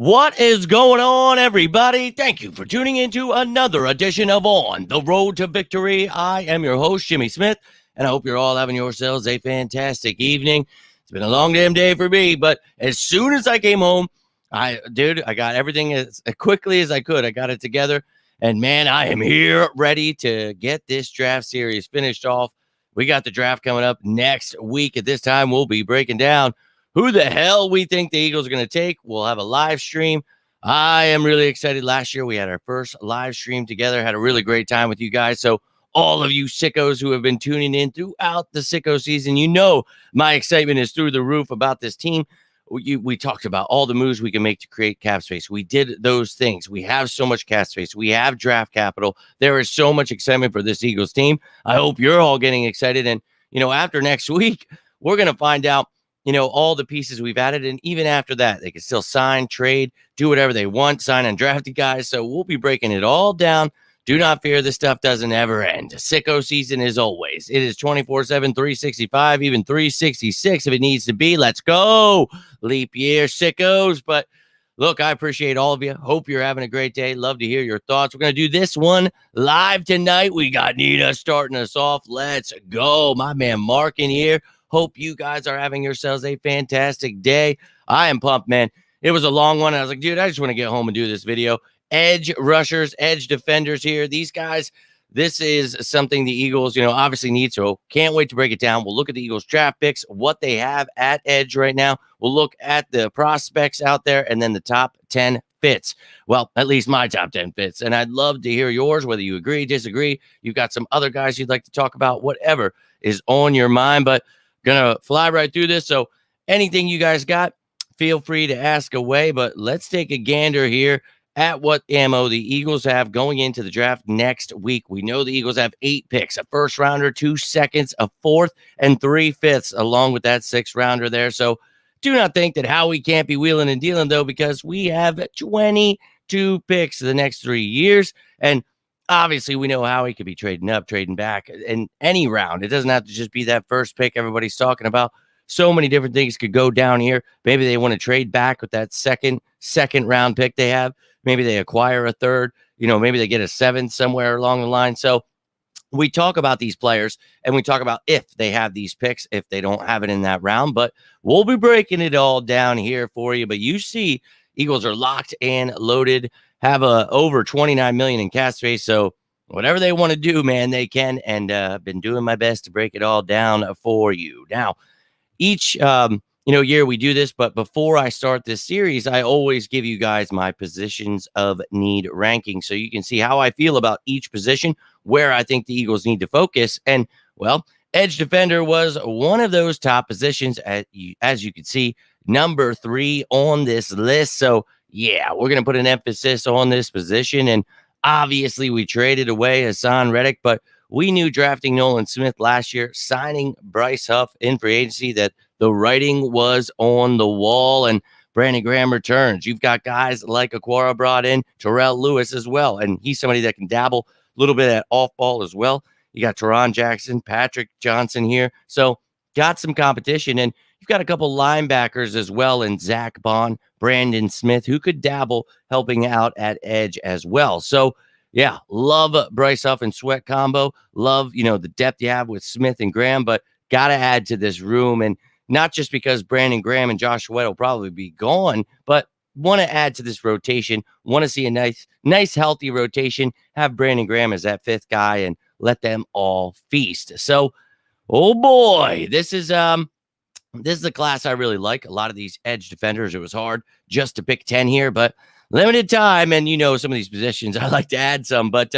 What is going on, everybody? Thank you for tuning into another edition of On the Road to Victory. I am your host, Jimmy Smith, and I hope you're all having yourselves a fantastic evening. It's been a long damn day for me, but as soon as I came home, I got everything as quickly as I could. I got it together, and man, I am here ready to get this draft series finished off. We got the draft coming up next week. At this time, we'll be breaking down who the hell we think the Eagles are going to take. We'll have a live stream. I am really excited. Last year, we had our first live stream together, had a really great time with you guys. So all of you sickos who have been tuning in throughout the sicko season, you know my excitement is through the roof about this team. We talked about all the moves we can make to create cap space. We did those things. We have so much cap space. We have draft capital. There is so much excitement for this Eagles team. I hope you're all getting excited. And, after next week, we're going to find out all the pieces we've added. And even after that, they can still sign, trade, do whatever they want, sign undrafted guys. So we'll be breaking it all down. Do not fear. This stuff doesn't ever end. Sicko season is always. It is 24/7, 365, even 366 if it needs to be. Let's go. Leap year, sickos. But look, I appreciate all of you. Hope you're having a great day. Love to hear your thoughts. We're going to do this one live tonight. We got Nita starting us off. Let's go. My man Mark in here. Hope you guys are having yourselves a fantastic day. I am pumped, man. It was a long one. I was like, dude, I just want to get home and do this video. Edge rushers, edge defenders here. These guys, this is something the Eagles, obviously need. So can't wait to break it down. We'll look at the Eagles draft picks, what they have at edge right now. We'll look at the prospects out there and then the top 10 fits. Well, at least my top 10 fits. And I'd love to hear yours, whether you agree, disagree. You've got some other guys you'd like to talk about, whatever is on your mind. But gonna fly right through this. So anything you guys got, feel free to ask away. But let's take a gander here at what ammo the Eagles have going into the draft next week. We know the Eagles have 8 picks, a first rounder, 2 seconds, a fourth, and 3 fifths, along with that 6th rounder there. So do not think that Howie can't be wheeling and dealing, though, because we have 22 picks the next 3 years. And obviously, we know how he could be trading up, trading back in any round. It doesn't have to just be that first pick everybody's talking about. So many different things could go down here. Maybe they want to trade back with that second round pick they have. Maybe they acquire a third. Maybe they get a 7th somewhere along the line. So we talk about these players and we talk about if they have these picks, if they don't have it in that round. But we'll be breaking it all down here for you. But you see, Eagles are locked and loaded. Have over 29 million in cap space. So whatever they want to do, man, they can. And been doing my best to break it all down for you. Now, each year we do this, but before I start this series, I always give you guys my positions of need ranking, so you can see how I feel about each position, where I think the Eagles need to focus. And well, edge defender was one of those top positions, as you can see, number 3 on this list. So yeah, we're going to put an emphasis on this position. And obviously, we traded away Hassan Reddick, but we knew drafting Nolan Smith last year, signing Bryce Huff in free agency, that the writing was on the wall, and Brandon Graham returns. You've got guys like Aquara brought in, Terrell Lewis as well, and he's somebody that can dabble a little bit at off ball as well. You got Teron Jackson, Patrick Johnson here. So got some competition, and you've got a couple linebackers as well in Zach Bond, Brandon Smith, who could dabble helping out at edge as well. So yeah, love Bryce Huff and Sweat combo. Love, the depth you have with Smith and Graham, but got to add to this room. And not just because Brandon Graham and Josh Sweat will probably be gone, but want to add to this rotation. Want to see a nice, healthy rotation. Have Brandon Graham as that 5th guy and let them all feast. So, oh boy, this is a class I really like. A lot of these edge defenders, it was hard just to pick 10 here, but limited time, and some of these positions I like to add some, but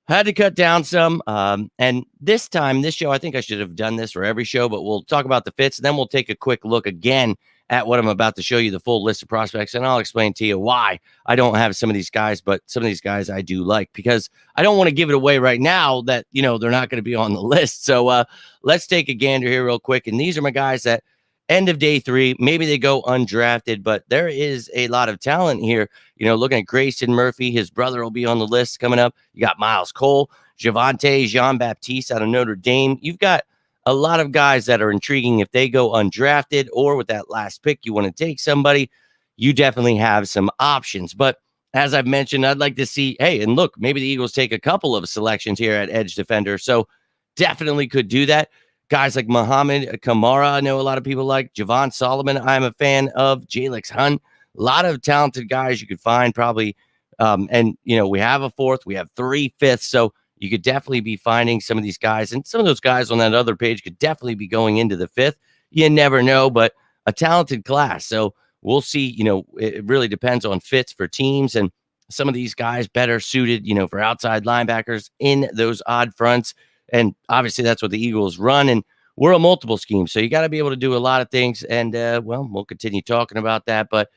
had to cut down some. And this show, I think I should have done this for every show, but we'll talk about the fits, and then we'll take a quick look again at what I'm about to show you, the full list of prospects, and I'll explain to you why I don't have some of these guys, but some of these guys I do like, because I don't want to give it away right now that, they're not going to be on the list. So let's take a gander here real quick. And these are my guys that end of day 3, maybe they go undrafted, but there is a lot of talent here. Looking at Grayson Murphy, his brother will be on the list coming up. You got Miles Cole, Javonte Jean-Baptiste out of Notre Dame. You've got a lot of guys that are intriguing if they go undrafted, or with that last pick, you want to take somebody. you definitely have some options. But as I've mentioned, I'd like to see, hey, and look, maybe the Eagles take a couple of selections here at edge defender. So definitely could do that. Guys like Muhammad Kamara, I know a lot of people like. Javon Solomon, I'm a fan of. Jalix Hunt, a lot of talented guys you could find probably. And, we have a fourth, we have 3 fifths. So you could definitely be finding some of these guys. And some of those guys on that other page could definitely be going into the 5th. You never know, but a talented class. So we'll see, it really depends on fits for teams. And some of these guys better suited, for outside linebackers in those odd fronts. And obviously that's what the Eagles run. And we're a multiple scheme. So you got to be able to do a lot of things. And, we'll continue talking about that. But,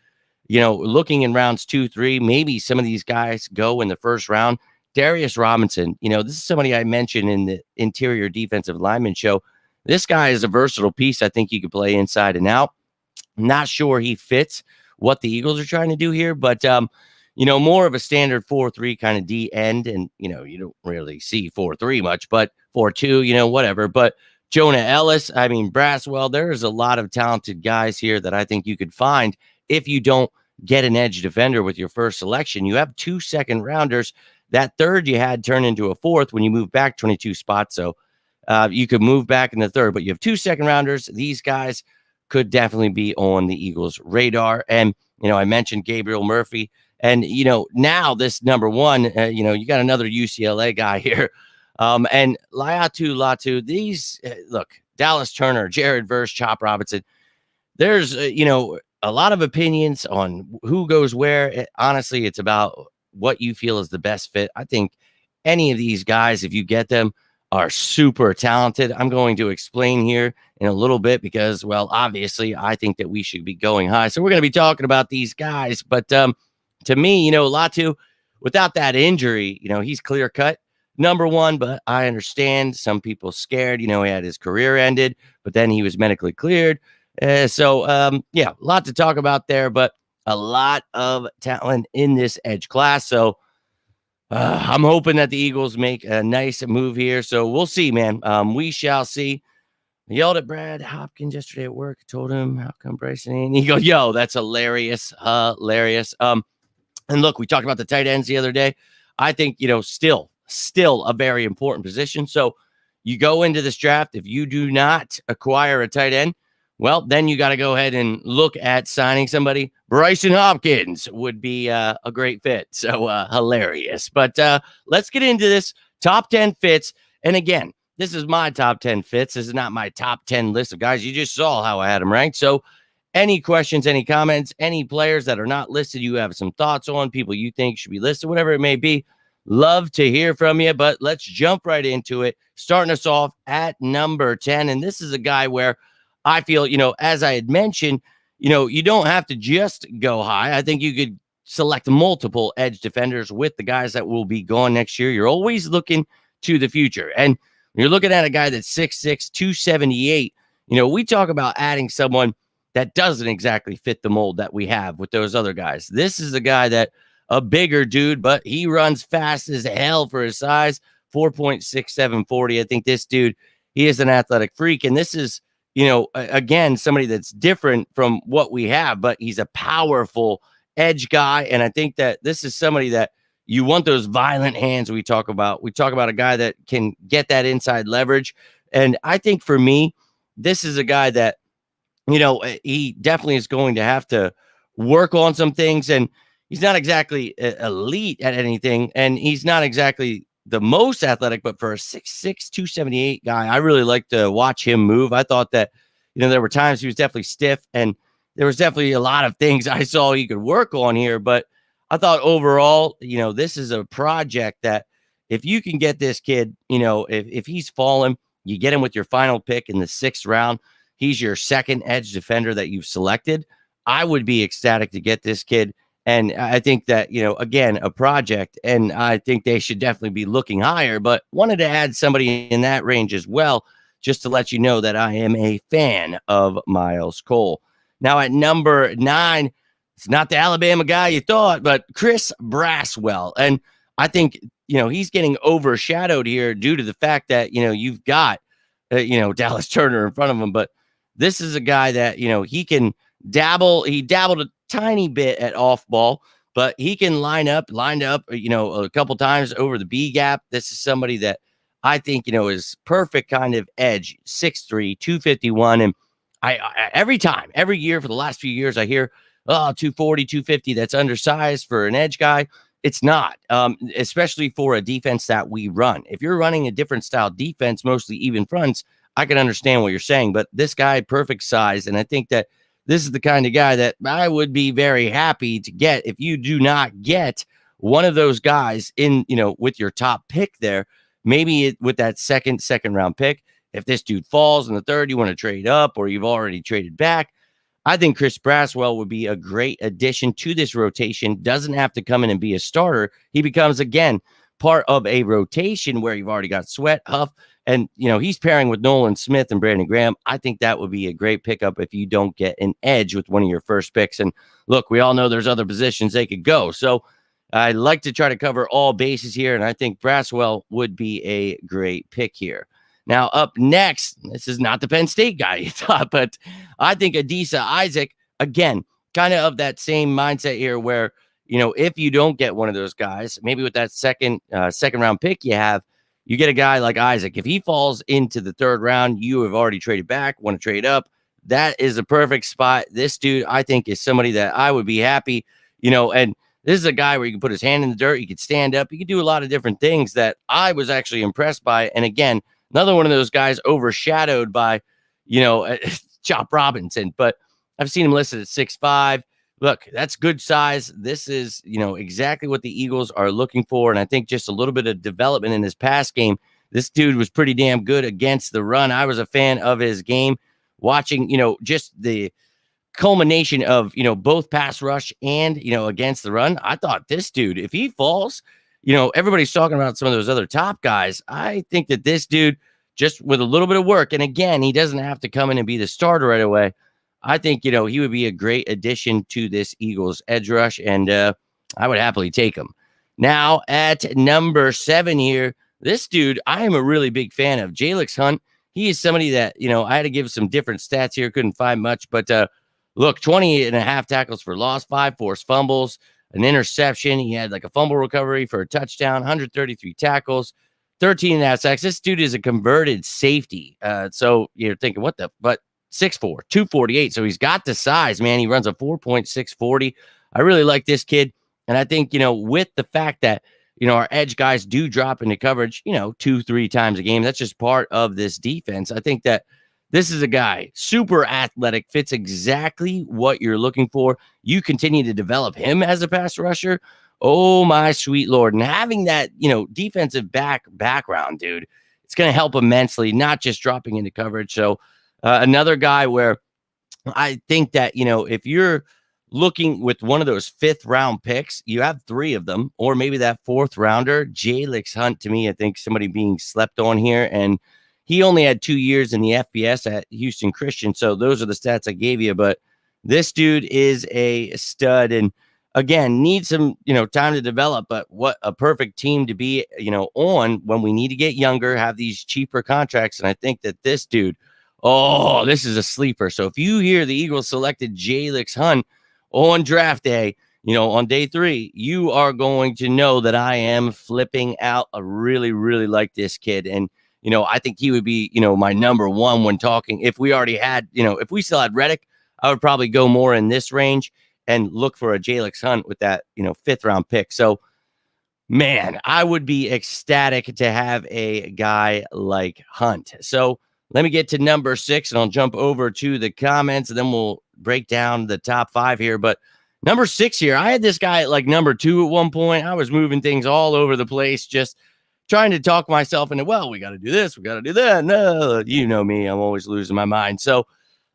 looking in rounds 2, 3, maybe some of these guys go in the first round. Darius Robinson, this is somebody I mentioned in the interior defensive lineman show. This guy is a versatile piece. I think you could play inside and out. Not sure he fits what the Eagles are trying to do here, but more of a standard 4-3 kind of D end, and you don't really see 4-3 much, but 4-2, whatever. But Jonah Ellis, Braswell, there's a lot of talented guys here that I think you could find if you don't get an edge defender with your first selection. You have 2 second rounders. That third you had turned into a fourth when you move back 22 spots. So you could move back in the third, but you have 2 second rounders. These guys could definitely be on the Eagles' radar. And, I mentioned Gabriel Murphy. And, now this number 1, you got another UCLA guy here. And Latu, these, look, Dallas Turner, Jared Verse, Chop Robinson. There's, a lot of opinions on who goes where. Honestly, it's about what you feel is the best fit. I think any of these guys, if you get them, are super talented. I'm going to explain here in a little bit because, well, obviously, I think that we should be going high. So we're going to be talking about these guys. But to me, Latu, without that injury, he's clear cut number 1. But I understand some people scared. He had his career ended, but then he was medically cleared. So, a lot to talk about there, but a lot of talent in this edge class. So I'm hoping that the Eagles make a nice move here. So we'll see, man. We shall see. I yelled at Brad Hopkins yesterday at work. I told him, how come Bryson ain't? He goes, yo, that's hilarious. Hilarious. And look, we talked about the tight ends the other day. I think, still a very important position. So you go into this draft. If you do not acquire a tight end, well, then you got to go ahead and look at signing somebody. Bryson Hopkins would be a great fit. So hilarious. But let's get into this top 10 fits. And again, this is my top 10 fits. This is not my top 10 list of guys. You just saw how I had them ranked. So any questions, any comments, any players that are not listed, you have some thoughts on, people you think should be listed, whatever it may be, love to hear from you. But let's jump right into it. Starting us off at number 10. And this is a guy where I feel, as I had mentioned, you don't have to just go high. I think you could select multiple edge defenders with the guys that will be gone next year. You're always looking to the future. And you're looking at a guy that's 6'6", 278. We talk about adding someone that doesn't exactly fit the mold that we have with those other guys. This is a guy that a bigger dude, but he runs fast as hell for his size, 4.6740. I think this dude, he is an athletic freak. And this is, again, somebody that's different from what we have, but he's a powerful edge guy. And I think that this is somebody that you want those violent hands we talk about. We talk about a guy that can get that inside leverage. And I think for me, this is a guy that, he definitely is going to have to work on some things. And he's not exactly elite at anything. And he's not exactly the most athletic, but for a 6'6", 278 guy, I really like to watch him move. I thought that, there were times he was definitely stiff, and there was definitely a lot of things I saw he could work on here. But I thought overall, this is a project that if you can get this kid, if he's fallen, you get him with your final pick in the 6th round. He's your second edge defender that you've selected. I would be ecstatic to get this kid. And I think that, again, a project, and I think they should definitely be looking higher, but wanted to add somebody in that range as well, just to let you know that I am a fan of Miles Cole. Now at number 9, it's not the Alabama guy you thought, but Chris Braswell. And I think, he's getting overshadowed here due to the fact that, you've got, Dallas Turner in front of him. But this is a guy that, he can dabble. He dabbled tiny bit at off ball, but he can lined up, a couple times over the B gap. This is somebody that I think, is perfect kind of edge, 6'3", 251. And every time, every year for the last few years, I hear, 240, 250, that's undersized for an edge guy. It's not, especially for a defense that we run. If you're running a different style defense, mostly even fronts, I can understand what you're saying. But this guy, perfect size. And I think that this is the kind of guy that I would be very happy to get. If you do not get one of those guys in, with your top pick there, maybe with that second round pick, if this dude falls in the third, you want to trade up or you've already traded back, I think Chris Braswell would be a great addition to this rotation. Doesn't have to come in and be a starter. He becomes, again, part of a rotation where you've already got Sweat, Huff, and, he's pairing with Nolan Smith and Brandon Graham. I think that would be a great pickup if you don't get an edge with one of your first picks. And look, we all know there's other positions they could go. So I like to try to cover all bases here, and I think Braswell would be a great pick here. Now, up next, this is not the Penn State guy you thought, but I think Adisa Isaac, again, kind of that same mindset here where, if you don't get one of those guys, maybe with that second round pick you have, you get a guy like Isaac. If he falls into the third round, you have already traded back, want to trade up. That is a perfect spot. This dude, I think, is somebody that I would be happy, and this is a guy where you can put his hand in the dirt, you could stand up, you could do a lot of different things that I was actually impressed by. And again, another one of those guys overshadowed by, Chop Robinson, but I've seen him listed at 6'5". Look, that's good size. This is, exactly what the Eagles are looking for. And I think just a little bit of development in his pass game. This dude was pretty damn good against the run. I was a fan of his game, watching, just the culmination of, both pass rush and, against the run. I thought this dude, if he falls, everybody's talking about some of those other top guys. I think that this dude, just with a little bit of work, and again, he doesn't have to come in and be the starter right away. I think, he would be a great addition to this Eagles edge rush, and I would happily take him. Now, at number 7 here, this dude, I am a really big fan of. Jalix Hunt. He is somebody that, I had to give some different stats here. Couldn't find much, but look, 20.5 tackles for loss, 5 forced fumbles, an interception. He had like a fumble recovery for a touchdown, 133 tackles, 13.5 sacks. This dude is a converted safety. So you're thinking, but 6'4", 248. So he's got the size, man. He runs a 4.640. I really like this kid. And I think, with the fact that, our edge guys do drop into coverage, 2-3 times a game, that's just part of this defense. I think that this is a guy, super athletic, fits exactly what you're looking for. You continue to develop him as a pass rusher. Oh, my sweet Lord. And having that, defensive background, dude, it's going to help immensely, not just dropping into coverage. So another guy where I think that, if you're looking with one of those 5th round picks, you have 3 of them, or maybe that 4th rounder, Jalix Hunt, to me, I think somebody being slept on here. And he only had 2 years in the FBS at Houston Christian. So those are the stats I gave you. But this dude is a stud. And again, needs some, time to develop. But what a perfect team to be, on when we need to get younger, have these cheaper contracts. And I think that this dude, this is a sleeper. So if you hear the Eagles selected Jalix Hunt on draft day, on day 3, you are going to know that I am flipping out. I really, really like this kid. And I think he would be, my number 1 when talking. If we already had, if we still had Reddick, I would probably go more in this range and look for a Jalix Hunt with that, 5th round pick. So, man, I would be ecstatic to have a guy like Hunt. So let me get to number 6, and I'll jump over to the comments, and then we'll break down the top 5 here. But number 6 here, I had this guy at like number 2 at one point. I was moving things all over the place, just trying to talk myself into, well, we got to do this, we got to do that. No, you know me, I'm always losing my mind. So,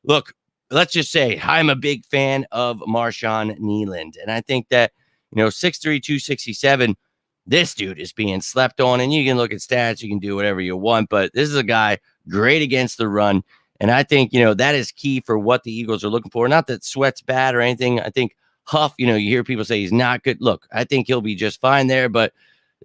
look, let's just say I'm a big fan of Marshawn Nealand. And I think that, 6'3", 267, this dude is being slept on. And you can look at stats, you can do whatever you want. But this is a guy great against the run. And I think, that is key for what the Eagles are looking for. Not that Sweat's bad or anything. I think Huff, you hear people say he's not good. Look, I think he'll be just fine there. But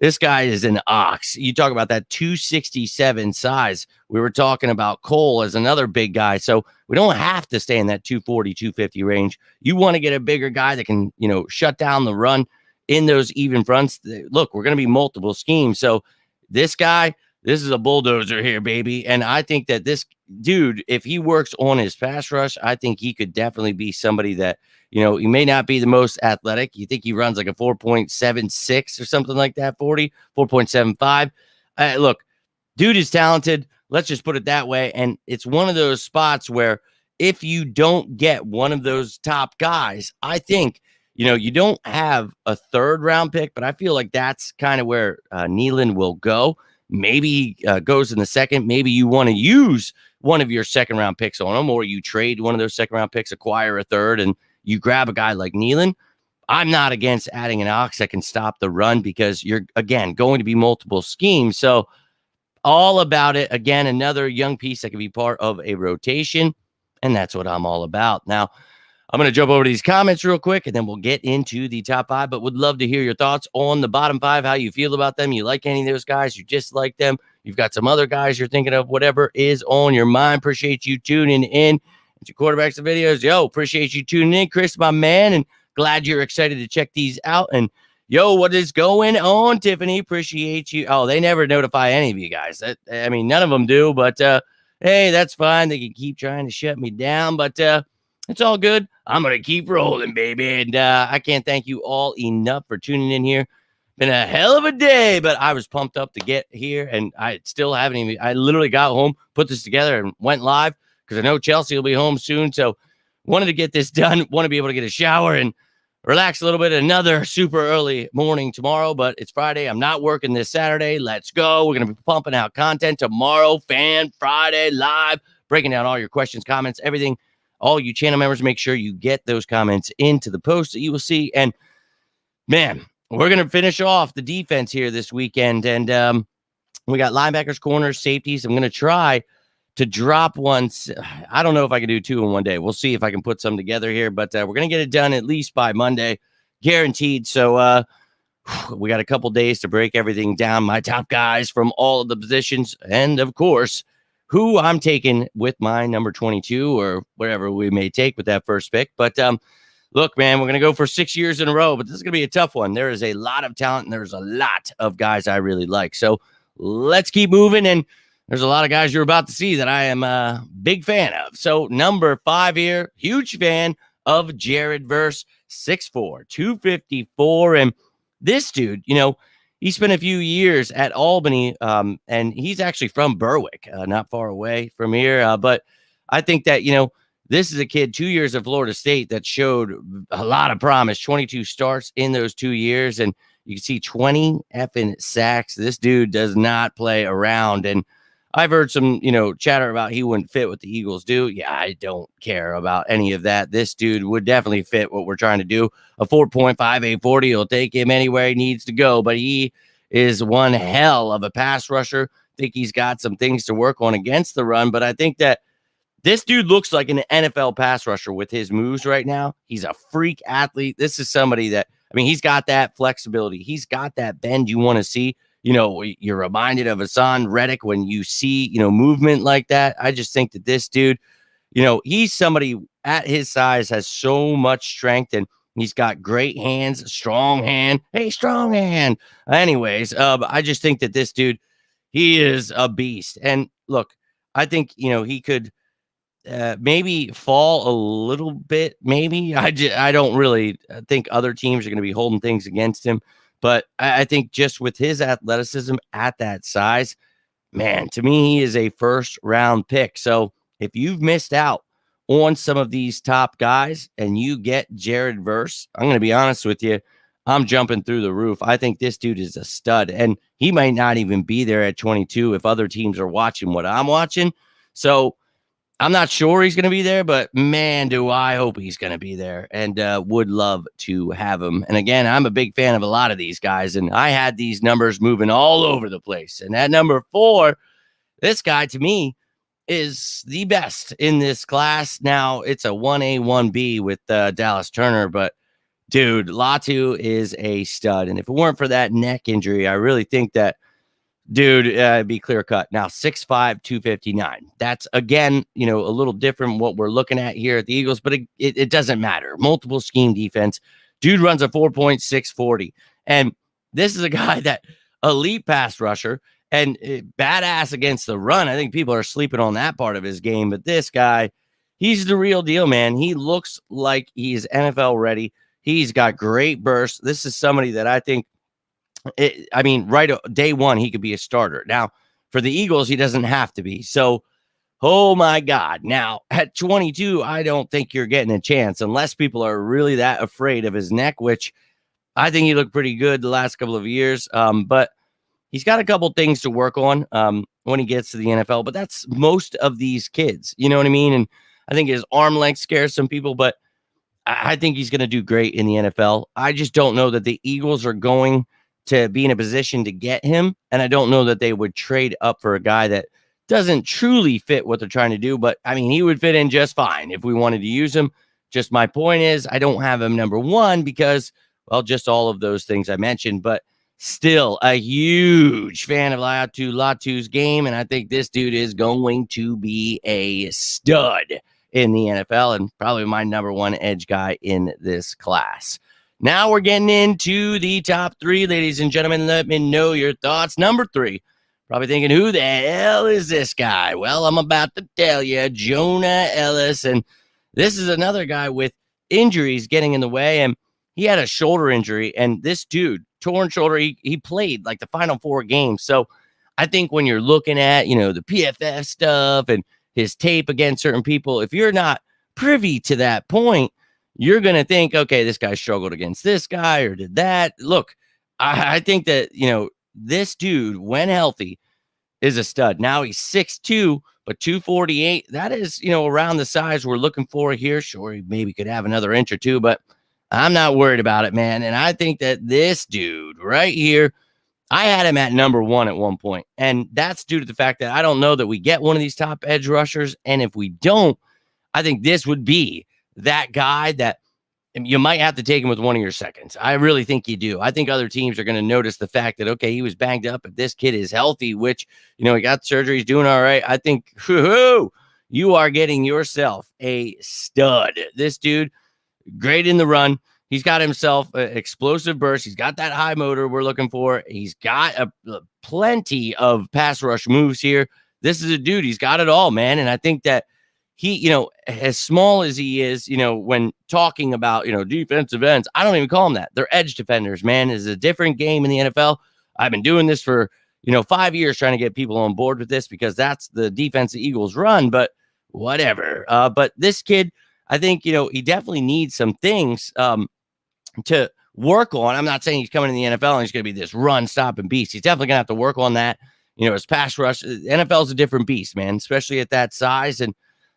This guy is an ox. You talk about that 267 size. We were talking about Cole as another big guy. So we don't have to stay in that 240, 250 range. You want to get a bigger guy that can, shut down the run in those even fronts. Look, we're going to be multiple schemes. So this guy, this is a bulldozer here, baby. And I think that this dude, if he works on his pass rush, I think he could definitely be somebody that, he may not be the most athletic. You think he runs like a 4.76 or something like that, 4.75. Look, dude is talented. Let's just put it that way. And it's one of those spots where if you don't get one of those top guys, I think, you don't have a third round pick, but I feel like that's kind of where Nealon will go. Maybe he goes in the second. Maybe you want to use one of your second round picks on him, or you trade one of those second round picks, acquire a third, and you grab a guy like Nealon. I'm not against adding an ox that can stop the run because you're, again, going to be multiple schemes. So all about it. Again, another young piece that can be part of a rotation, and that's what I'm all about. Now, I'm going to jump over to these comments real quick, and then we'll get into the top five, but would love to hear your thoughts on the bottom five, how you feel about them. You like any of those guys? You dislike them? You've got some other guys you're thinking of, whatever is on your mind. Appreciate you tuning in. It's your quarterbacks and videos. Yo, appreciate you tuning in, Chris, my man, and glad you're excited to check these out. And yo, what is going on, Tiffany? Appreciate you. Oh, they never notify any of you guys. None of them do, but hey, that's fine. They can keep trying to shut me down, but it's all good. I'm going to keep rolling, baby. And I can't thank you all enough for tuning in here. Been a hell of a day, but I was pumped up to get here, and I still haven't even, I literally got home, put this together, and went live because I know Chelsea will be home soon. So wanted to get this done, want to be able to get a shower and relax a little bit. Another super early morning tomorrow, but it's Friday. I'm not working this Saturday. Let's go. We're going to be pumping out content tomorrow. Fan Friday live, breaking down all your questions, comments, everything. All you channel members, make sure you get those comments into the post that you will see. And man, we're going to finish off the defense here this weekend. And we got linebackers, corners, safeties. I'm going to try to drop once. I don't know if I can do two in one day. We'll see if I can put some together here, but we're going to get it done at least by Monday, guaranteed. So we got a couple days to break everything down. My top guys from all of the positions, and of course, who I'm taking with my number 22 or whatever we may take with that first pick. But look, man, we're going to go for 6 years in a row, but this is going to be a tough one. There is a lot of talent, and there's a lot of guys I really like. So let's keep moving. And there's a lot of guys you're about to see that I am a big fan of. So number 5 here, huge fan of Jared Verse, 6'4", 254. And this dude, he spent a few years at Albany, and he's actually from Berwick, not far away from here. But I think that, this is a kid, 2 years at Florida State, that showed a lot of promise, 22 starts in those 2 years. And you can see 20 effing sacks. This dude does not play around. And I've heard some, chatter about he wouldn't fit what the Eagles do. Yeah, I don't care about any of that. This dude would definitely fit what we're trying to do. A 4.58 40 will take him anywhere he needs to go, but he is one hell of a pass rusher. Think he's got some things to work on against the run, but I think that this dude looks like an NFL pass rusher with his moves right now. He's a freak athlete. This is somebody that, he's got that flexibility. He's got that bend you want to see. You're reminded of Hassan Reddick when you see, movement like that. I just think that this dude, he's somebody at his size, has so much strength, and he's got great hands, strong hand. Hey, strong hand. Anyways, I just think that this dude, he is a beast. And look, I think, he could maybe fall a little bit. Maybe I don't really think other teams are going to be holding things against him. But I think just with his athleticism at that size, man, to me, he is a first-round pick. So if you've missed out on some of these top guys and you get Jared Verse, I'm going to be honest with you, I'm jumping through the roof. I think this dude is a stud, and he might not even be there at 22 if other teams are watching what I'm watching. So I'm not sure he's going to be there, but man, do I hope he's going to be there, and would love to have him. And again, I'm a big fan of a lot of these guys, and I had these numbers moving all over the place. And at number 4, this guy to me is the best in this class. Now it's a 1A, 1B with Dallas Turner, but Dude, Latu is a stud. And if it weren't for that neck injury, I really think that, dude, it'd be clear cut. Now, 6'5", 259. That's, again, a little different what we're looking at here at the Eagles, but it doesn't matter. Multiple scheme defense. Dude runs a 4.640. And this is a guy that elite pass rusher and badass against the run. I think people are sleeping on that part of his game, but this guy, he's the real deal, man. He looks like he's NFL ready. He's got great bursts. This is somebody that I think, right day one, he could be a starter. Now, for the Eagles, he doesn't have to be. So, oh my God. Now, at 22, I don't think you're getting a chance unless people are really that afraid of his neck, which I think he looked pretty good the last couple of years. But he's got a couple things to work on when he gets to the NFL. But that's most of these kids. You know what I mean? And I think his arm length scares some people, but I think he's going to do great in the NFL. I just don't know that the Eagles are going to be in a position to get him. And I don't know that they would trade up for a guy that doesn't truly fit what they're trying to do. But, he would fit in just fine if we wanted to use him. Just my point is I don't have him number one because, well, just all of those things I mentioned. But still a huge fan of Latu's game. And I think this dude is going to be a stud in the NFL and probably my number one edge guy in this class. Now we're getting into the top three, ladies and gentlemen. Let me know your thoughts. Number three, probably thinking, who the hell is this guy? Well, I'm about to tell you, Jonah Ellis. And this is another guy with injuries getting in the way. And he had a shoulder injury. And this dude, torn shoulder, he played like the final 4 games. So I think when you're looking at, the PFF stuff and his tape against certain people, if you're not privy to that point, you're going to think, okay, this guy struggled against this guy or did that. Look, I think that, this dude, when healthy, is a stud. Now he's 6'2", but 248. That is, around the size we're looking for here. Sure, he maybe could have another inch or two, but I'm not worried about it, man. And I think that this dude right here, I had him at number one at one point, and that's due to the fact that I don't know that we get one of these top edge rushers, and if we don't, I think this would be that guy that you might have to take him with one of your seconds. I really think you do. I think other teams are going to notice the fact that, okay, he was banged up, but this kid is healthy, which, he got surgery, he's doing all right. I think, you are getting yourself a stud. This dude, great in the run. He's got himself an explosive burst. He's got that high motor we're looking for. He's got plenty of pass rush moves here. This is a dude. He's got it all, man. And I think that he, as small as he is, when talking about, defensive ends, I don't even call them that. They're edge defenders, man. It's a different game in the NFL. I've been doing this for, 5 years trying to get people on board with this because that's the defense the Eagles run, but whatever. But this kid, I think, he definitely needs some things to work on. I'm not saying he's coming in the NFL and he's going to be this run, stop, and beast. He's definitely going to have to work on that. His pass rush. NFL is a different beast, man, especially at that size. And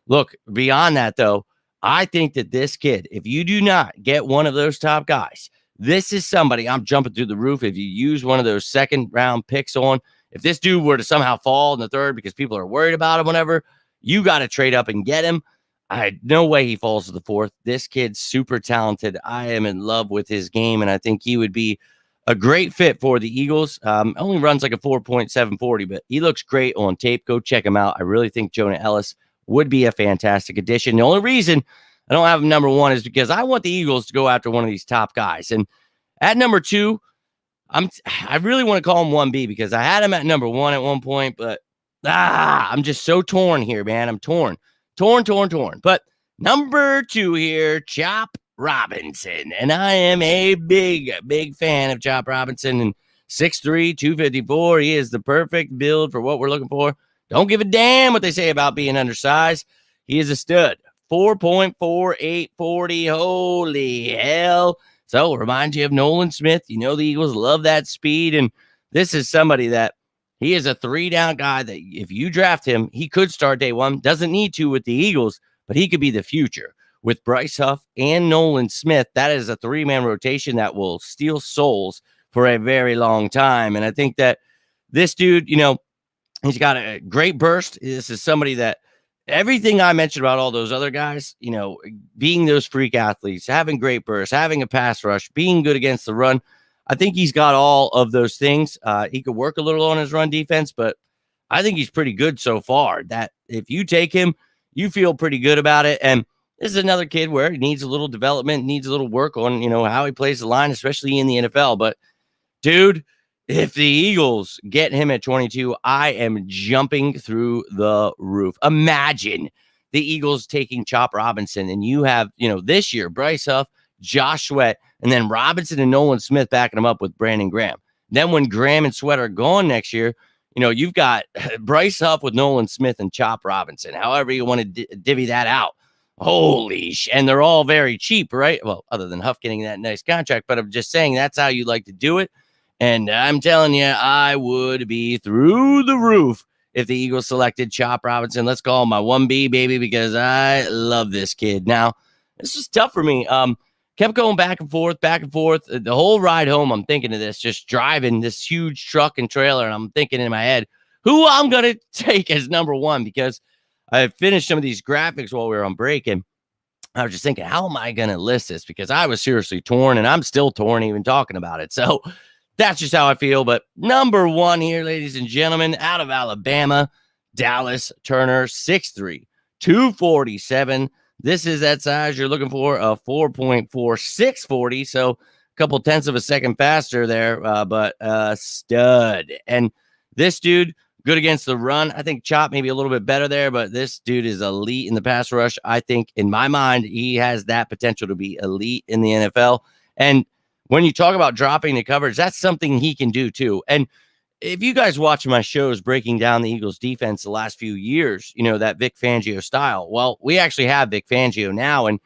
look, beyond that, though, I think that this kid, if you do not get one of those top guys, this is somebody I'm jumping through the roof. If you use one of those second-round picks on, if this dude were to somehow fall in the third because people are worried about him, whatever, you got to trade up and get him. I had no way he falls to the fourth. This kid's super talented. I am in love with his game, and I think he would be a great fit for the Eagles. Only runs like a 4.740, but he looks great on tape. Go check him out. I really think Jonah Ellis would be a fantastic addition. The only reason I don't have him number one is because I want the Eagles to go after one of these top guys. And at number two, I really want to call him 1B because I had him at number one at one point, but I'm just so torn here, man. I'm torn. But number two here, Chop Robinson. And I am a big fan of Chop Robinson. And 6'3", 254. He is the perfect build for what we're looking for. Don't give a damn what they say about being undersized. He is a stud. 4.4840. Holy hell. So remind you of Nolan Smith. The Eagles love that speed. And this is somebody that he is a 3-down guy that if you draft him, he could start day one. Doesn't need to with the Eagles, but he could be the future. With Bryce Huff and Nolan Smith, that is a 3-man rotation that will steal souls for a very long time. And I think that this dude, he's got a great burst. This is somebody that everything I mentioned about all those other guys, being those freak athletes, having great bursts, having a pass rush, being good against the run, I think he's got all of those things. He could work a little on his run defense, but I think he's pretty good so far. That if you take him, you feel pretty good about it. And this is another kid where he needs a little development, needs a little work on, how he plays the line, especially in the NFL. But dude, if the Eagles get him at 22, I am jumping through the roof. Imagine the Eagles taking Chop Robinson, and you have, this year, Bryce Huff, Josh Sweat, and then Robinson and Nolan Smith backing him up with Brandon Graham. Then when Graham and Sweat are gone next year, you've got Bryce Huff with Nolan Smith and Chop Robinson, however you want to divvy that out. Holy sh! And they're all very cheap, right? Well, other than Huff getting that nice contract, but I'm just saying that's how you like to do it. And I'm telling you, I would be through the roof if the Eagles selected Chop Robinson. Let's call him my 1B, baby, because I love this kid. Now, this is tough for me. Kept going back and forth. The whole ride home, I'm thinking of this, just driving this huge truck and trailer, and I'm thinking in my head, who I'm going to take as number one, because I finished some of these graphics while we were on break, and I was just thinking, how am I going to list this? Because I was seriously torn, and I'm still torn even talking about it. So that's just how I feel. But number one here, ladies and gentlemen, out of Alabama, Dallas Turner, 6'3", 247. This is that size you're looking for, a 4.46 40. So a couple tenths of a second faster there, but stud. And this dude, good against the run. I think Chop maybe a little bit better there, but this dude is elite in the pass rush. I think in my mind, he has that potential to be elite in the NFL. And when you talk about dropping the coverage, that's something he can do too. And if you guys watch my shows breaking down the Eagles defense the last few years, that Vic Fangio style. Well, we actually have Vic Fangio now. And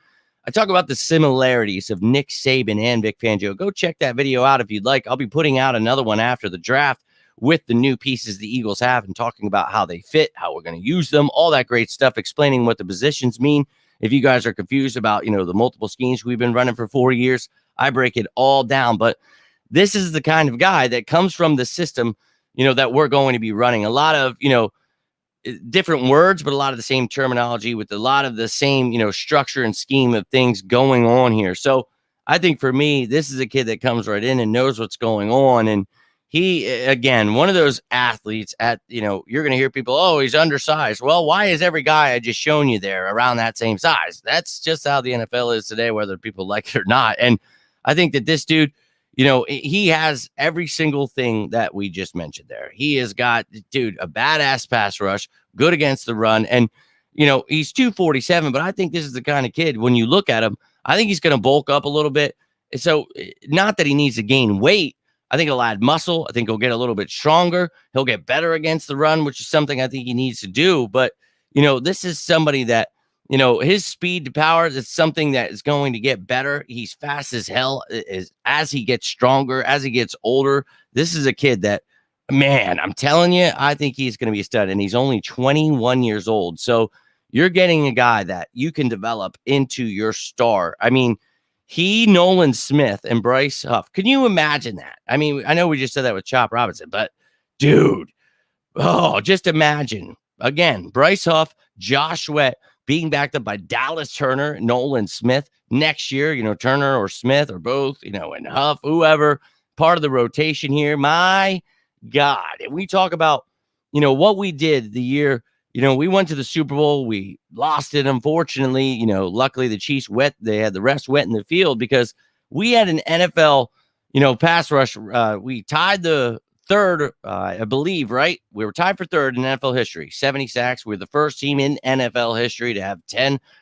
I talk about the similarities of Nick Saban and Vic Fangio. Go check that video out if you'd like. I'll be putting out another one after the draft with the new pieces the Eagles have and talking about how they fit, how we're going to use them, all that great stuff, explaining what the positions mean. If you guys are confused about, the multiple schemes we've been running for 4 years, I break it all down. But this is the kind of guy that comes from the system, that we're going to be running. A lot of, different words, but a lot of the same terminology with a lot of the same, structure and scheme of things going on here. So I think for me, this is a kid that comes right in and knows what's going on. And he, again, one of those athletes at, you're going to hear people, oh, he's undersized. Well, why is every guy I just shown you there around that same size? That's just how the NFL is today, whether people like it or not. And I think that this dude, he has every single thing that we just mentioned there. He has got, dude, a badass pass rush, good against the run. And, he's 247, but I think this is the kind of kid, when you look at him, I think he's going to bulk up a little bit. So not that he needs to gain weight. I think he'll add muscle. I think he'll get a little bit stronger. He'll get better against the run, which is something I think he needs to do. But, this is somebody that, his speed to power is something that is going to get better. He's fast as hell as he gets stronger, as he gets older. This is a kid that, man, I'm telling you, I think he's going to be a stud. And he's only 21 years old. So you're getting a guy that you can develop into your star. I mean, Nolan Smith and Bryce Huff. Can you imagine that? I mean, I know we just said that with Chop Robinson, but dude, just imagine. Again, Bryce Huff, Josh Sweat being backed up by Dallas Turner, Nolan Smith next year, Turner or Smith or both, and Huff, whoever, part of the rotation here. My God. And we talk about, what we did the year, we went to the Super Bowl. We lost it, unfortunately. Luckily the Chiefs they had the refs wet in the field because we had an NFL, pass rush. We tied the third, I believe, right? We were tied for third in NFL history, 70 sacks. We're the first team in NFL history to have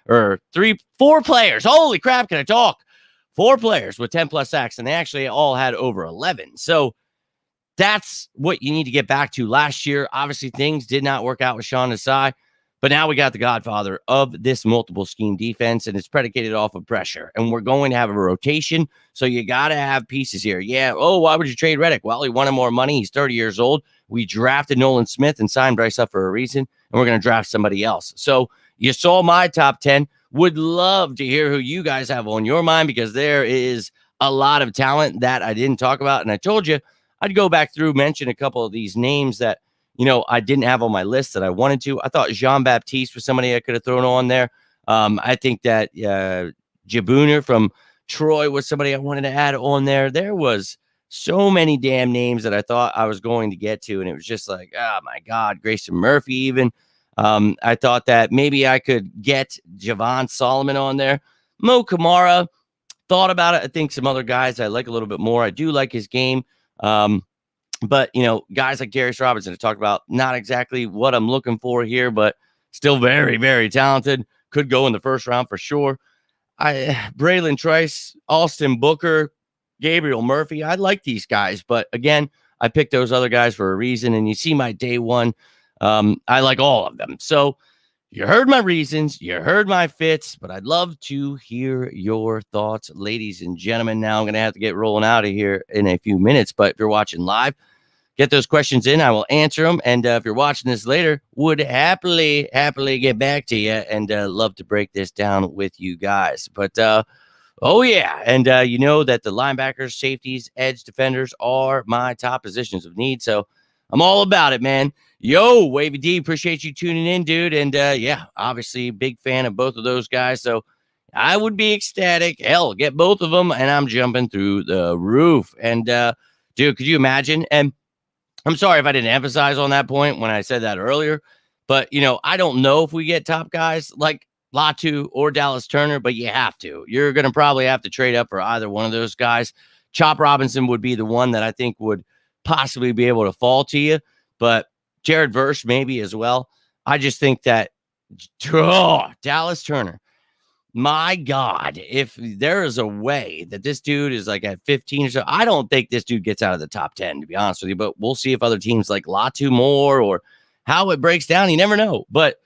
4 players. Holy crap, can I talk? 4 players with 10 plus sacks, and they actually all had over 11. So that's what you need to get back to. Last year, obviously, things did not work out with Sean Desai, but now we got the godfather of this multiple scheme defense, and it's predicated off of pressure. And we're going to have a rotation, so you got to have pieces here. Yeah, why would you trade Reddick? Well, he wanted more money. He's 30 years old. We drafted Nolan Smith and signed Bryce up for a reason, and we're going to draft somebody else. So you saw my top 10. Would love to hear who you guys have on your mind, because there is a lot of talent that I didn't talk about. And I told you I'd go back through, mention a couple of these names that, I didn't have on my list that I wanted to. I thought Jean Baptiste was somebody I could have thrown on there. I think that Jabuner from Troy was somebody I wanted to add on there. There was so many damn names that I thought I was going to get to, and it was just like, oh my God, Grayson Murphy even. I thought that maybe I could get Javon Solomon on there. Mo Kamara, thought about it. I think some other guys I like a little bit more. I do like his game. But, guys like Darius Robinson, I talked about, not exactly what I'm looking for here, but still very, very talented. Could go in the first round for sure. Braylon Trice, Austin Booker, Gabriel Murphy. I like these guys, but again, I picked those other guys for a reason. And you see my day one. I like all of them. So you heard my reasons, you heard my fits, but I'd love to hear your thoughts, ladies and gentlemen. Now I'm going to have to get rolling out of here in a few minutes, but if you're watching live, get those questions in. I will answer them. And if you're watching this later, would happily get back to you and love to break this down with you guys. But, oh, yeah. And you know that the linebackers, safeties, edge defenders are my top positions of need. So I'm all about it, man. Yo, Wavy D, appreciate you tuning in, dude. And yeah, obviously big fan of both of those guys. So I would be ecstatic. Hell, get both of them. And I'm jumping through the roof. And dude, could you imagine? And I'm sorry if I didn't emphasize on that point when I said that earlier, but I don't know if we get top guys like Latu or Dallas Turner, but you have to. You're going to probably have to trade up for either one of those guys. Chop Robinson would be the one that I think would possibly be able to fall to you, but Jared Verse maybe as well. I just think that Dallas Turner, my God, if there is a way that this dude is like at 15 or so, I don't think this dude gets out of the top 10, to be honest with you, but we'll see if other teams like Latu more or how it breaks down. You never know. But,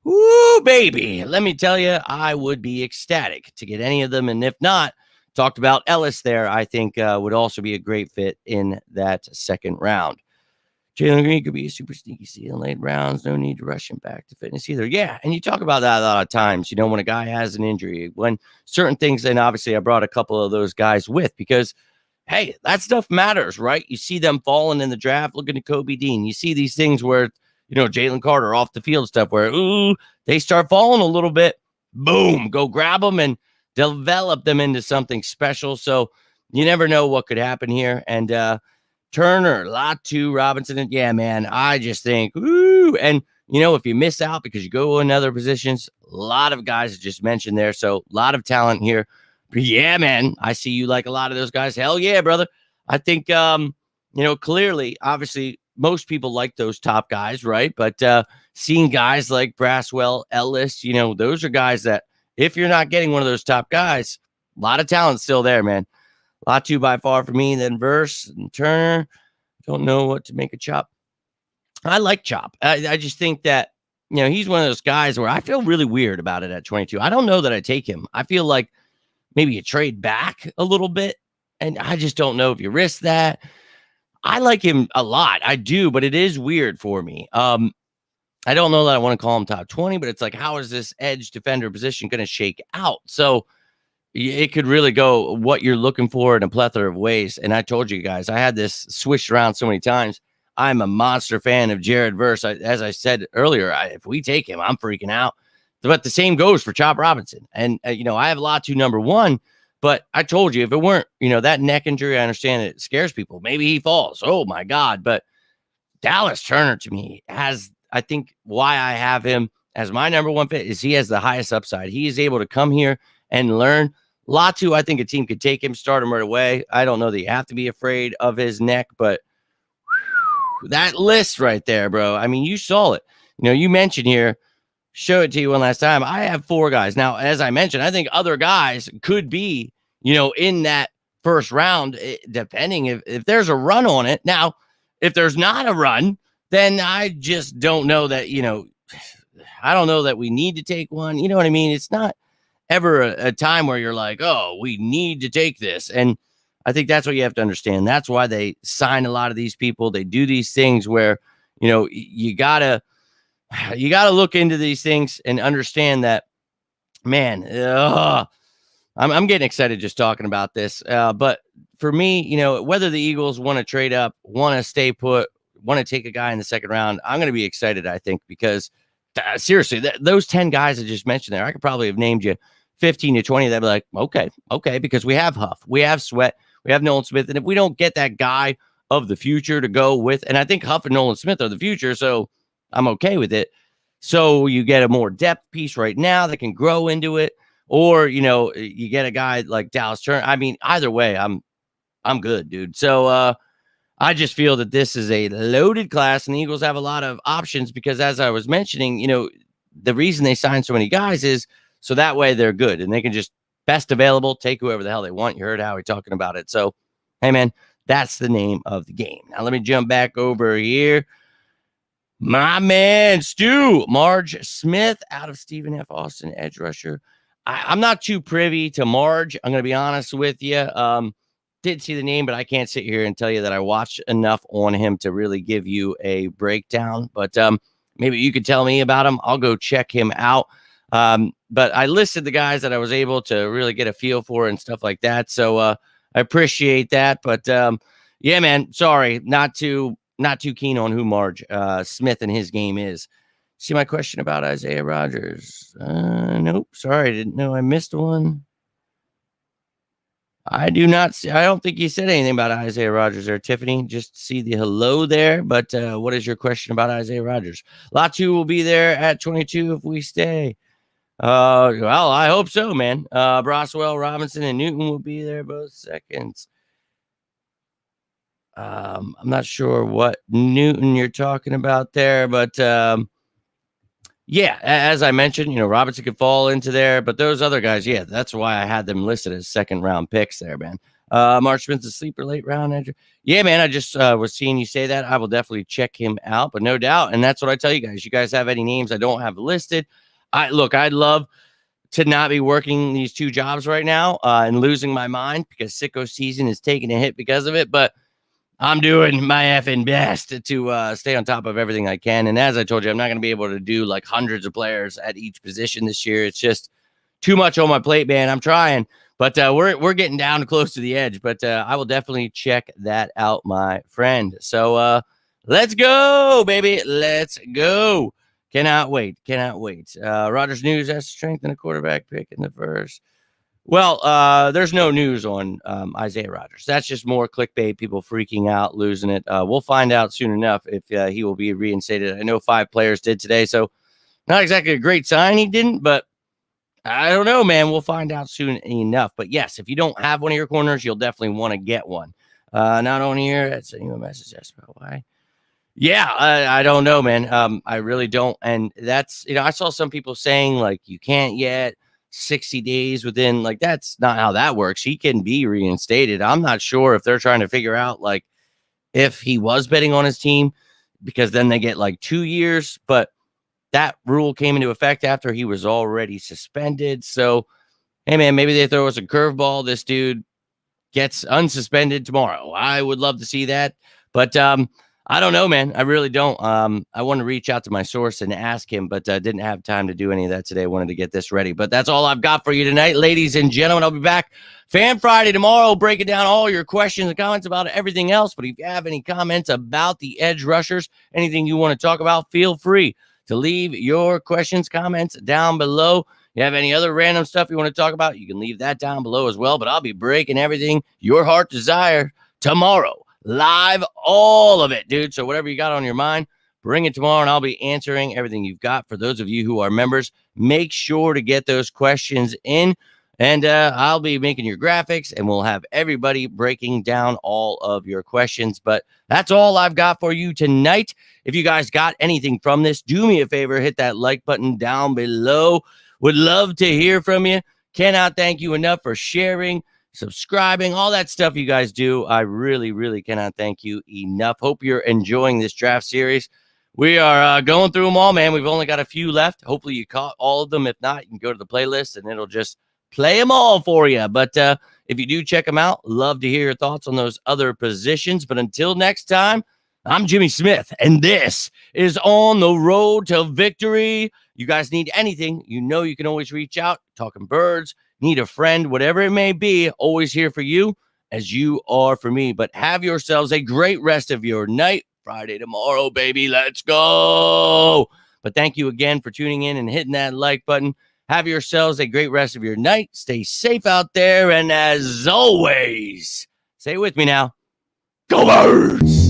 woo, baby, let me tell you, I would be ecstatic to get any of them. And if not, talked about Ellis there, I think would also be a great fit in that second round. Jalen Green could be a super sneaky steal in late rounds. No need to rush him back to fitness either. Yeah, and you talk about that a lot of times, when a guy has an injury, when certain things, and obviously I brought a couple of those guys with because, hey, that stuff matters, right? You see them falling in the draft, looking at Kobe Dean. You see these things where, Jalen Carter off the field stuff where, they start falling a little bit. Boom, go grab them and develop them into something special. So you never know what could happen here. And, Turner, Latu, Robinson, and yeah, man, I just think, ooh, and if you miss out because you go in other positions, a lot of guys just mentioned there, so a lot of talent here. But yeah, man, I see you like a lot of those guys. Hell yeah, brother. I think, clearly, obviously, most people like those top guys, right? But seeing guys like Braswell, Ellis, those are guys that if you're not getting one of those top guys, a lot of talent still there, man. Latu by far for me, then Verse and Turner. Don't know what to make of Chop. I like Chop. I just think that, he's one of those guys where I feel really weird about it at 22. I don't know that I take him. I feel like maybe you trade back a little bit, and I just don't know if you risk that. I like him a lot. I do, but it is weird for me. I don't know that I want to call him top 20, but it's like, how is this edge defender position going to shake out? So it could really go what you're looking for in a plethora of ways. And I told you guys, I had this switched around so many times. I'm a monster fan of Jared Verse. As I said earlier, if we take him, I'm freaking out. But the same goes for Chop Robinson. And, I have Latu number one, but I told you, if it weren't, that neck injury, I understand it scares people. Maybe he falls. Oh, my God. But Dallas Turner, to me, has, I think, why I have him as my number one fit is he has the highest upside. He is able to come here and learn. Latu, I think a team could take him, start him right away. I don't know that you have to be afraid of his neck, but that list right there, bro. I mean, you saw it. You mentioned here, show it to you one last time. I have 4 guys. Now, as I mentioned, I think other guys could be, in that first round, depending if there's a run on it. Now, if there's not a run, then I just don't know that, I don't know that we need to take one. You know what I mean? It's not ever a time where you're like, oh, we need to take this. And I think that's what you have to understand. That's why they sign a lot of these people. They do these things where, you gotta look into these things and understand that, man, I'm getting excited just talking about this. But for me, whether the Eagles want to trade up, want to stay put, want to take a guy in the second round, I'm going to be excited, I think, because seriously, those 10 guys I just mentioned there, I could probably have named you 15 to 20. They'd be like, okay, because we have Huff, we have Sweat, we have Nolan Smith. And if we don't get that guy of the future to go with, and I think Huff and Nolan Smith are the future, so I'm okay with it. So you get a more depth piece right now that can grow into it, or you get a guy like Dallas Turner. I mean, either way, I'm good, dude. So I just feel that this is a loaded class, and the Eagles have a lot of options because, as I was mentioning, the reason they signed so many guys is so that way they're good and they can just best available, take whoever the hell they want. You heard Howie talking about it. So, hey, man, that's the name of the game. Now, let me jump back over here. My man, Stu, Marge Smith out of Stephen F. Austin, edge rusher. I'm not too privy to Marge. I'm going to be honest with you. Didn't see the name, but I can't sit here and tell you that I watched enough on him to really give you a breakdown. But maybe you could tell me about him. I'll go check him out. But I listed the guys that I was able to really get a feel for and stuff like that. So I appreciate that. But yeah, man, sorry, not too keen on who Marge Smith and his game is. See my question about Isaiah Rodgers? Nope. Sorry, I didn't know I missed one. I do not see. I don't think you said anything about Isaiah Rodgers there, Tiffany. Just see the hello there. But what is your question about Isaiah Rodgers? Latu will be there at 22 if we stay. Well, I hope so, man. Broswell, Robinson, and Newton will be there both seconds. I'm not sure what Newton you're talking about there, but yeah, as I mentioned, Robinson could fall into there, but those other guys, yeah, that's why I had them listed as second round picks there, man. Mark Smith's a sleeper late round edge. Yeah, man, I just was seeing you say that. I will definitely check him out, but no doubt. And that's what I tell you guys. You guys have any names I don't have listed? I'd love to not be working these two jobs right now and losing my mind because sicko season is taking a hit because of it, but I'm doing my effing best to stay on top of everything I can. And as I told you, I'm not going to be able to do like hundreds of players at each position this year. It's just too much on my plate, man. I'm trying, but we're getting down close to the edge. But I will definitely check that out, my friend. So let's go, baby. Let's go. Cannot wait. Rodgers news has to strengthen a quarterback pick in the first. Well, there's no news on Isaiah Rodgers. That's just more clickbait, people freaking out, losing it. We'll find out soon enough if he will be reinstated. I know 5 players did today, so not exactly a great sign he didn't, but I don't know, man. We'll find out soon enough. But yes, if you don't have one of your corners, you'll definitely want to get one. Not on here. That's sending you a message. That's about why. Yeah, I don't know, man. I really don't. And that's, I saw some people saying like you can't yet. 60 days within, like that's not how that works. He can be reinstated. I'm not sure if they're trying to figure out like if he was betting on his team, because then they get like 2 years, but that rule came into effect after he was already suspended. So hey man, maybe they throw us a curveball. This dude gets unsuspended tomorrow. I would love to see that, but I don't know, man. I really don't. I want to reach out to my source and ask him, but didn't have time to do any of that today. I wanted to get this ready, but that's all I've got for you tonight, ladies and gentlemen. I'll be back Fan Friday tomorrow, breaking down all your questions and comments about everything else. But if you have any comments about the edge rushers, anything you want to talk about, feel free to leave your questions, comments down below. You have any other random stuff you want to talk about, you can leave that down below as well. But I'll be breaking everything your heart desire tomorrow. Live, all of it, dude. So whatever you got on your mind, bring it tomorrow, and I'll be answering everything you've got. For those of you who are members, make sure to get those questions in, and I'll be making your graphics, and we'll have everybody breaking down all of your questions. But that's all I've got for you tonight. If you guys got anything from this, do me a favor, hit that like button down below. Would love to hear from you. Cannot thank you enough for sharing, subscribing, all that stuff you guys do. I really, really cannot thank you enough. Hope you're enjoying this draft series. We are going through them all, man. We've only got a few left. Hopefully you caught all of them. If not, you can go to the playlist and it'll just play them all for you. But if you do check them out, love to hear your thoughts on those other positions. But until next time, I'm Jimmy Smith, and this is On the Road to Victory. You guys need anything, you can always reach out. Talking Birds, need a friend, whatever it may be, always here for you as you are for me. But have yourselves a great rest of your night, Friday tomorrow, baby. Let's go. But thank you again for tuning in and hitting that like button. Have yourselves a great rest of your night. Stay safe out there. And as always, say it with me now. Go Birds!